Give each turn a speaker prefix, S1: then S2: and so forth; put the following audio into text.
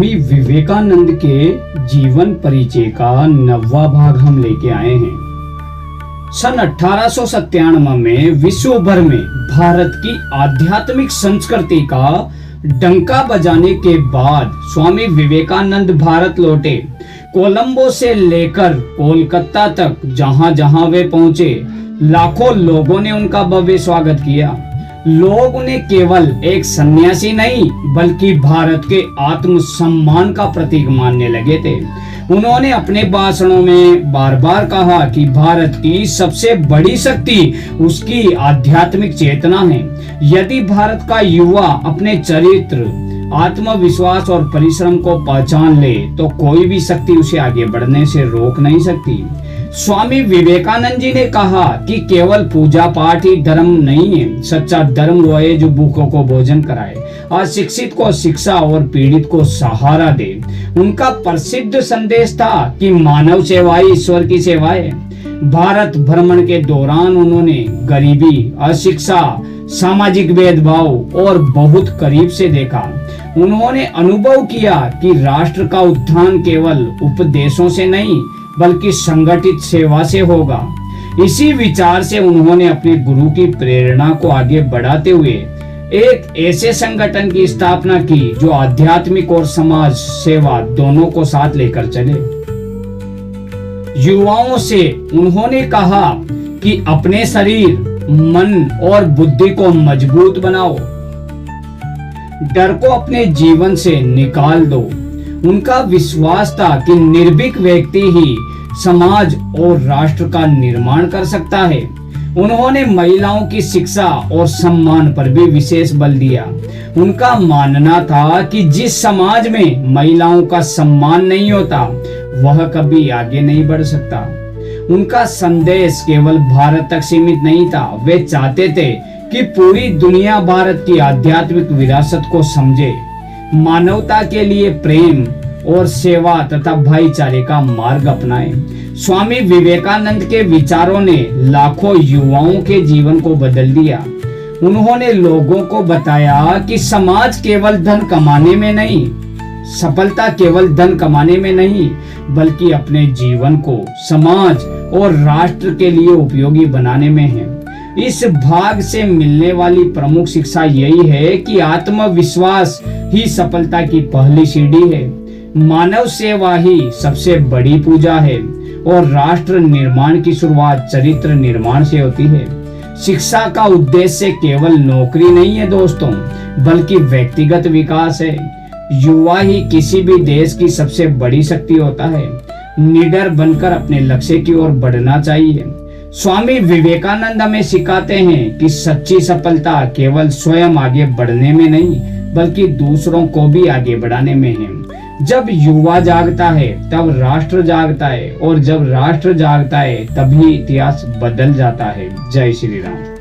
S1: स्वामी विवेकानंद के जीवन परिचय का 9वां भाग हम लेके आए हैं। सन 1897 में विश्व भर में भारत की आध्यात्मिक संस्कृति का डंका बजाने के बाद स्वामी विवेकानंद भारत लौटे। कोलंबो से लेकर कोलकाता तक जहां जहां वे पहुंचे, लाखों लोगों ने उनका भव्य स्वागत किया। लोग उन्हें केवल एक सन्यासी नहीं बल्कि भारत के आत्म सम्मान का प्रतीक मानने लगे थे। उन्होंने अपने भाषणों में बार बार कहा कि भारत की सबसे बड़ी शक्ति उसकी आध्यात्मिक चेतना है। यदि भारत का युवा अपने चरित्र, आत्मविश्वास और परिश्रम को पहचान ले तो कोई भी शक्ति उसे आगे बढ़ने से रोक नहीं सकती। स्वामी विवेकानंद जी ने कहा कि केवल पूजा पाठ ही धर्म नहीं है। सच्चा धर्म वो है जो भूखों को भोजन कराए, अशिक्षित को शिक्षा और पीड़ित को सहारा दे। उनका प्रसिद्ध संदेश था कि मानव सेवा ही ईश्वर की सेवा है। भारत भ्रमण के दौरान उन्होंने गरीबी, अशिक्षा, सामाजिक भेदभाव और बहुत करीब से देखा। उन्होंने अनुभव किया कि राष्ट्र का उत्थान केवल उपदेशों से नहीं बल्कि संगठित सेवा से होगा। इसी विचार से उन्होंने अपने गुरु की प्रेरणा को आगे बढ़ाते हुए एक ऐसे संगठन की स्थापना की जो आध्यात्मिक और समाज सेवा दोनों को साथ लेकर चले। युवाओं से उन्होंने कहा कि अपने शरीर, मन और बुद्धि को मजबूत बनाओ, डर को अपने जीवन से निकाल दो। उनका विश्वास था कि निर्भीक व्यक्ति ही समाज और राष्ट्र का निर्माण कर सकता है। उन्होंने महिलाओं की शिक्षा और सम्मान पर भी विशेष बल दिया। उनका मानना था कि जिस समाज में महिलाओं का सम्मान नहीं होता वह कभी आगे नहीं बढ़ सकता। उनका संदेश केवल भारत तक सीमित नहीं था। वे चाहते थे कि पूरी दुनिया भारत की आध्यात्मिक विरासत को समझे, मानवता के लिए प्रेम और सेवा तथा भाईचारे का मार्ग अपनाए। स्वामी विवेकानंद के विचारों ने लाखों युवाओं के जीवन को बदल दिया। उन्होंने लोगों को बताया कि समाज केवल धन कमाने में नहीं, सफलता केवल धन कमाने में नहीं बल्कि अपने जीवन को समाज और राष्ट्र के लिए उपयोगी बनाने में है। इस भाग से मिलने वाली प्रमुख शिक्षा यही है कि आत्मविश्वास ही सफलता की पहली सीढ़ी है, मानव सेवा ही सबसे बड़ी पूजा है और राष्ट्र निर्माण की शुरुआत चरित्र निर्माण से होती है। शिक्षा का उद्देश्य केवल नौकरी नहीं है दोस्तों, बल्कि व्यक्तिगत विकास है। युवा ही किसी भी देश की सबसे बड़ी शक्ति होता है। निडर बनकर अपने लक्ष्य की ओर बढ़ना चाहिए। स्वामी विवेकानंद हमें सिखाते हैं कि सच्ची सफलता केवल स्वयं आगे बढ़ने में नहीं बल्कि दूसरों को भी आगे बढ़ाने में है। जब युवा जागता है तब राष्ट्र जागता है और जब राष्ट्र जागता है तभी इतिहास बदल जाता है। जय श्री राम।